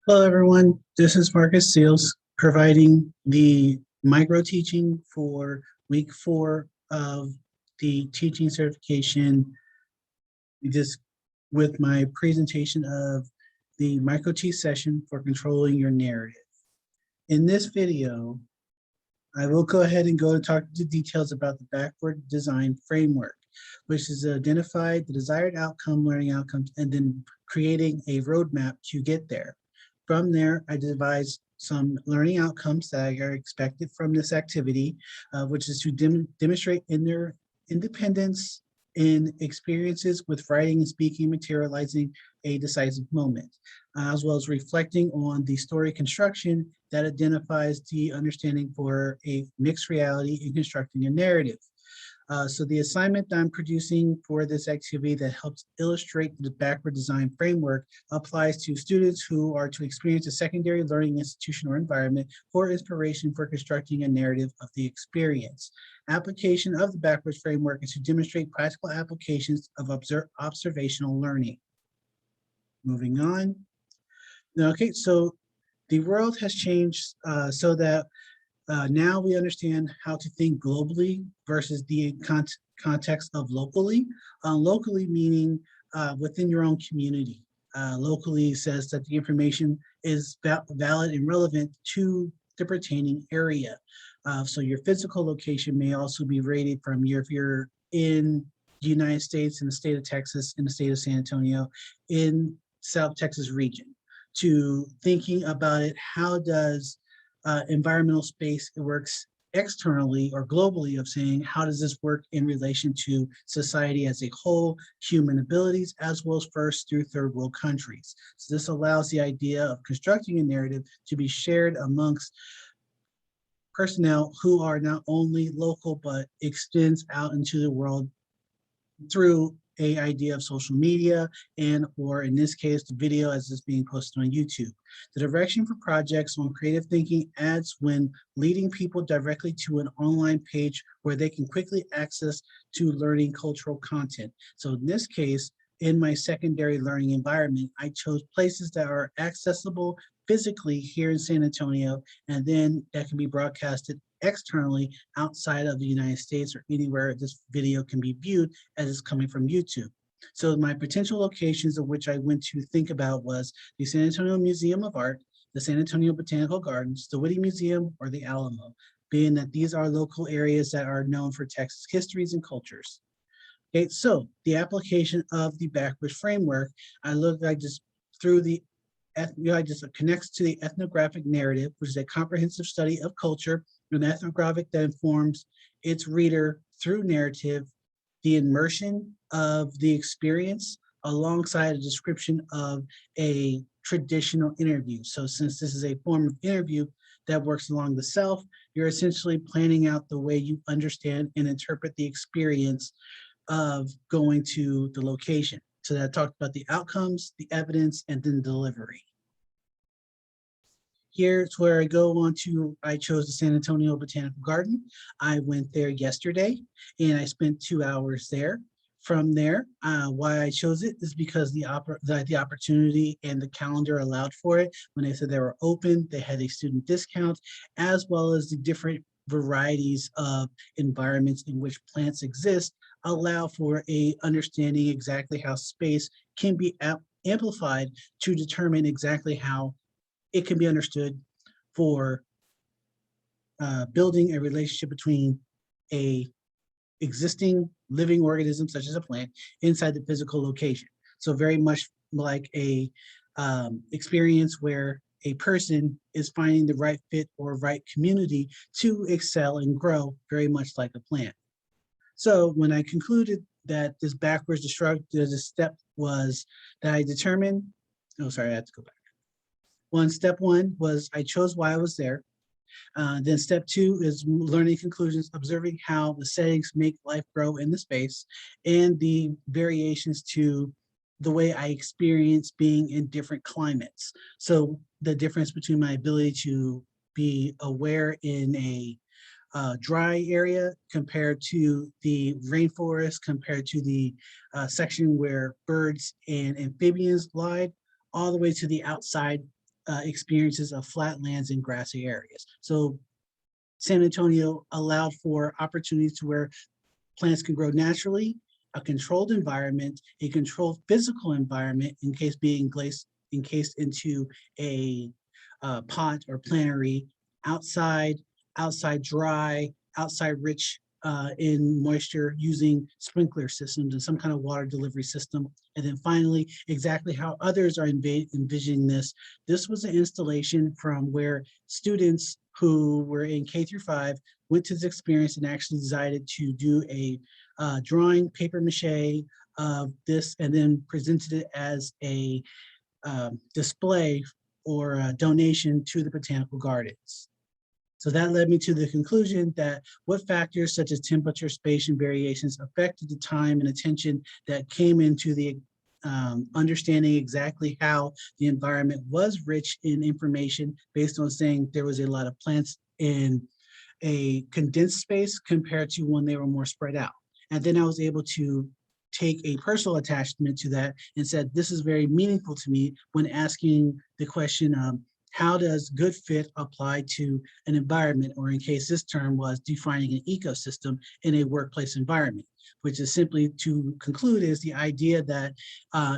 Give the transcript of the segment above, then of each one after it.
Hello, everyone. This is MarcusSeels providing the micro teaching for week 4 of the teaching certification. Just with my presentation of the micro teach session for controlling your narrative. In this video, I will go ahead and go and talk the details about the backward design framework, which is to identify the desired outcome, learning outcomes, and then creating a roadmap to get there. From there, I devised some learning outcomes that are expected from this activity, which is to demonstrate in their independence in experiences with writing and speaking, materializing a decisive moment, as well as reflecting on the story construction that identifies the understanding for a mixed reality in constructing a narrative. So the assignment that I'm producing for this activity that helps illustrate the backward design framework applies to students who are to experience a secondary learning institution or environment for inspiration for constructing a narrative of the experience. Application of the backwards framework is to demonstrate practical applications of observational learning. Moving on. Okay, so the world has changed so that now we understand how to think globally versus the context of locally. Locally meaning within your own community. Locally says that the information is valid and relevant to the pertaining area. So your physical location may also be rated from if you're in the United States, in the state of Texas, in the state of San Antonio, in South Texas region, to thinking about it, how does environmental space works externally or globally, of saying how does this work in relation to society as a whole, human abilities, as well as first through third world countries. So this allows the idea of constructing a narrative to be shared amongst personnel who are not only local but extends out into the world through a idea of social media and or in this case the video as it's being posted on YouTube. The direction for projects on creative thinking adds when leading people directly to an online page where they can quickly access to learning cultural content. So in this case, in my secondary learning environment, I chose places that are accessible physically here in San Antonio, and then that can be broadcasted externally outside of the United States or anywhere this video can be viewed as it's coming from YouTube. So my potential locations of which I went to think about was the San Antonio Museum of Art, the San Antonio Botanical Gardens, the Whitty Museum, or the Alamo, being that these are local areas that are known for Texas histories and cultures. Okay, so the application of the backwards framework, I just through the just connects to the ethnographic narrative, which is a comprehensive study of culture, an ethnographic that informs its reader through narrative, the immersion of the experience alongside a description of a traditional interview. So since this is a form of interview that works along the self, you're essentially planning out the way you understand and interpret the experience of going to the location. So that I talked about the outcomes, the evidence, and then delivery. Here's where I chose the San Antonio Botanical Garden. I went there yesterday and I spent 2 hours there. From there, why I chose it is because the opportunity and the calendar allowed for it. When they said they were open, they had a student discount, as well as the different varieties of environments in which plants exist allow for a understanding exactly how space can be amplified to determine exactly how it can be understood for building a relationship between a existing living organism such as a plant inside the physical location. So very much like a experience where a person is finding the right fit or right community to excel and grow, very much like a plant. So when I concluded that this backwards destructive step was that I determined, oh, sorry, I have to go back. Step one was I chose why I was there. Then step two is learning conclusions, observing how the settings make life grow in the space and the variations to the way I experience being in different climates. So the difference between my ability to be aware in a dry area compared to the rainforest, compared to the section where birds and amphibians lied, all the way to the outside experiences of flatlands and grassy areas. So San Antonio allowed for opportunities to where plants can grow naturally, a controlled environment, a controlled physical environment, in case being encased into a pot or plantery, outside, outside dry, outside rich in moisture, using sprinkler systems and some kind of water delivery system. And then finally, exactly how others are envisioning this. This was an installation from where students who were in K through 5 went to this experience and actually decided to do a drawing paper mache of this and then presented it as a display or a donation to the botanical gardens. So that led me to the conclusion that what factors such as temperature, space, and variations affected the time and attention that came into the understanding exactly how the environment was rich in information based on saying there was a lot of plants in a condensed space compared to when they were more spread out. And then I was able to take a personal attachment to that and said, this is very meaningful to me when asking the question, how does good fit apply to an environment, or in case this term was defining an ecosystem in a workplace environment, which is simply to conclude is the idea that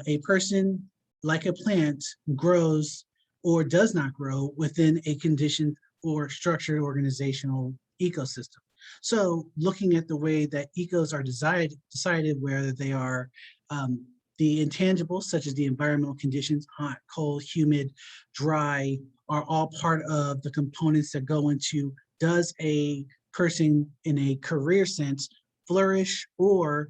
a person like a plant grows or does not grow within a conditioned or structured organizational ecosystem. So looking at the way that ecos are decided whether they are the intangibles, such as the environmental conditions, hot, cold, humid, dry, are all part of the components that go into, does a person in a career sense flourish or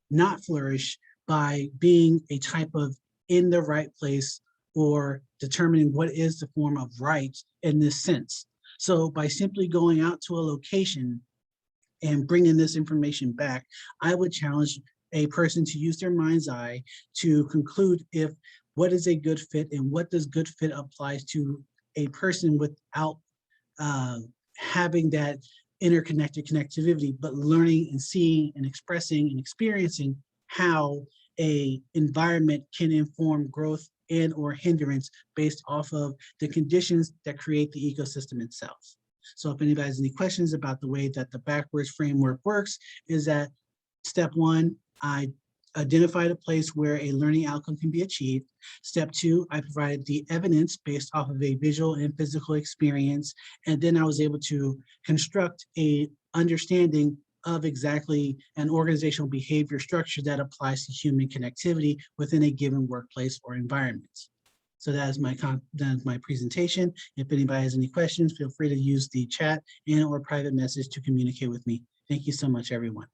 not flourish by being a type of in the right place, or determining what is the form of right in this sense. So by simply going out to a location and bringing this information back, I would challenge a person to use their mind's eye to conclude if what is a good fit and what does good fit applies to a person without having that interconnected connectivity, but learning and seeing and expressing and experiencing how a environment can inform growth and or hindrance based off of the conditions that create the ecosystem itself. So if anybody has any questions about the way that the backwards framework works, is that step one, I identified a place where a learning outcome can be achieved. Step two, I provided the evidence based off of a visual and physical experience. And then I was able to construct a understanding of exactly an organizational behavior structure that applies to human connectivity within a given workplace or environment. So that is my presentation. If anybody has any questions, feel free to use the chat and or private message to communicate with me. Thank you so much, everyone.